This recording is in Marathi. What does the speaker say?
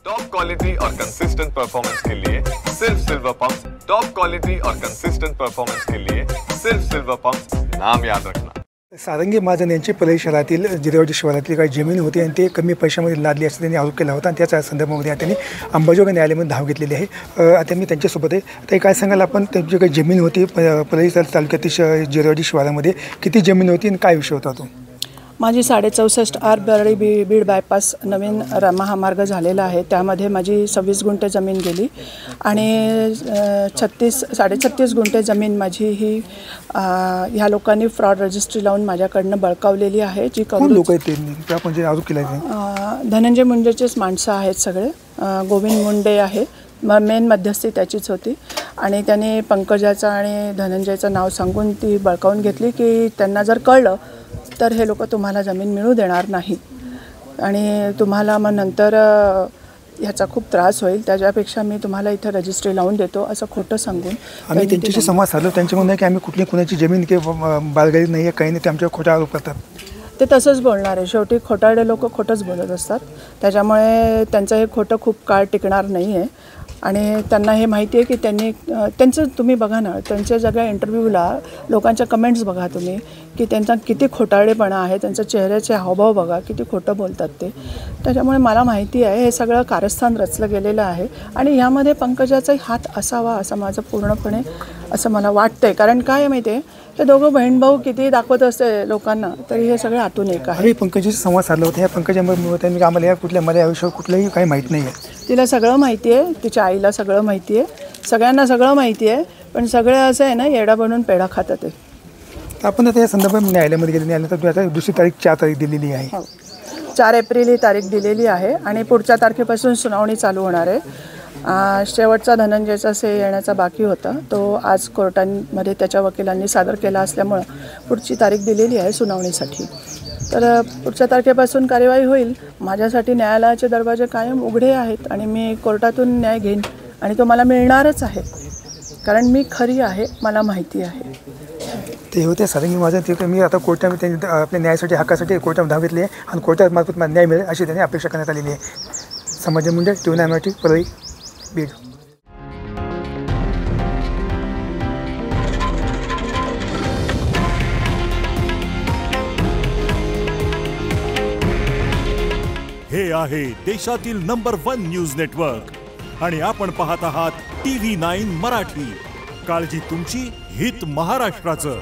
टॉप क्वालिटी और कंसिस्टेंट परफॉर्मेंस के लिए सिर्फ सिल्वर पंप्स। टॉप क्वालिटी और कंसिस्टेंट परफॉर्मेंस के लिए सिर्फ सिल्वर पंप्स, नाम याद रखना। सारंगी महाजन यांची परळी शहरातील जिरेवाडी शिवारातील काही जमीन होती आणि ते कमी पैशामध्ये लादली असं त्यांनी आरोप केला होता आणि त्याच्या संदर्भामध्ये त्यांनी अंबाजोगाई न्यायालयामध्ये धाव घेतलेली आहे। आता मी त्यांच्यासोबत आहे। आता काय सांगाल आपण, त्यांची काही जमीन होती परळी तालुक्यातील जिरेवाडी शिवारामध्ये, किती जमीन होती आणि काय विषय होता तो? माझी 64 आर बरळी बीड बायपास नवीन महामार्ग झालेला आहे, त्यामध्ये माझी 26 गुंठे जमीन गेली आणि 36.5 गुंठे जमीन माझी ही ह्या लोकांनी फ्रॉड रजिस्ट्री लावून माझ्याकडनं बळकावलेली आहे। जी लोक आहेत ते आपण जे आरोप केला आहे, धनंजय मुंडेचेच माणसं आहेत सगळे। गोविंद मुंडे आहे, मेन मध्यस्थी त्याचीच होती आणि त्याने पंकजाचं आणि धनंजयचं नाव सांगून ती बळकावून घेतली की त्यांना जर कळलं तर हे लोक तुम्हाला जमीन मिळू देणार नाही आणि तुम्हाला मग नंतर ह्याचा खूप त्रास होईल, त्याच्यापेक्षा मी तुम्हाला इथं रजिस्ट्री लावून देतो असं खोटं सांगून आम्ही त्यांच्याशी संवाद साधलो। त्यांचे म्हणणं आहे की आम्ही कुठली कुणाची जमीन किंवा बाळगाडी नाही आहे, काही नाही, ते आमच्यावर खोटा आरोप करतात। ते तसंच बोलणार आहे, शेवटी खोटारडे लोक खोटंच बोलत असतात, त्याच्यामुळे त्यांचं हे खोटं खूप काळ टिकणार नाही आहे आणि त्यांना हे माहिती आहे की त्यांचं तुम्ही बघा ना, त्यांच्या सगळ्या इंटरव्ह्यूला लोकांच्या कमेंट्स बघा तुम्ही की त्यांचा किती खोटारडेपणा आहे, त्यांच्या चेहऱ्याचे हावभाव बघा किती खोटं बोलतात ते। त्याच्यामुळे मला माहिती आहे हे सगळं कारस्थान रचलं गेलेलं आहे आणि ह्यामध्ये पंकजाचाही हात असावा असं माझं पूर्णपणे असं मला वाटतंय। कारण काय आहे माहिती आहे, हे दोघं बहीण भाऊ किती दाखवत असते लोकांना तरी हे सगळं आतून एक आहे। पंकजाशी संवाद साधला होता, ह्या पंकजामुळे त्यांनी आम्हाला या माझ्या आयुष्यावर कुठलंही काही माहीत नाही आहे। तिला सगळं माहिती आहे, तिच्या आईला सगळं माहिती आहे, सगळ्यांना सगळं माहिती आहे, पण सगळं असं आहे ना, येडा बनून पेढा खातात आहे। आपण आता या संदर्भात न्यायालयामध्ये गेले, न्यायालयात आता दुसरी तारीख 4 तारीख दिलेली आहे। 4 एप्रिल ही तारीख दिलेली आहे आणि पुढच्या तारखेपासून सुनावणी चालू होणार आहे। शेवटचा धनंजयचा से येण्याचा बाकी होता, तो आज कोर्टांमध्ये त्याच्या वकिलांनी सादर केला असल्यामुळं पुढची तारीख दिलेली आहे सुनावणीसाठी। तर पुढच्या तारखेपासून कार्यवाही होईल। माझ्यासाठी न्यायालयाचे दरवाजे कायम उघडे आहेत आणि मी कोर्टातून न्याय घेईन आणि तो मला मिळणारच आहे, कारण मी खरी आहे, मला माहिती आहे। ते होते सारंगी महाजन, ते मी आता कोर्टामध्ये आपल्या न्यायासाठी हक्कासाठी कोर्टामध्ये धाव घेतली आहे आणि कोर्टामार्फत मला न्याय मिळेल अशी त्यांनी अपेक्षा करण्यात आलेली आहे। संभाजी मुंडे, TV9 मराठी, परळी, बीड। हे आहे देशातील नंबर 1 न्यूज नेटवर्क आणि आपण पाहत आहात TV9 मराठी। काळजी तुमची, हित महाराष्ट्राचं।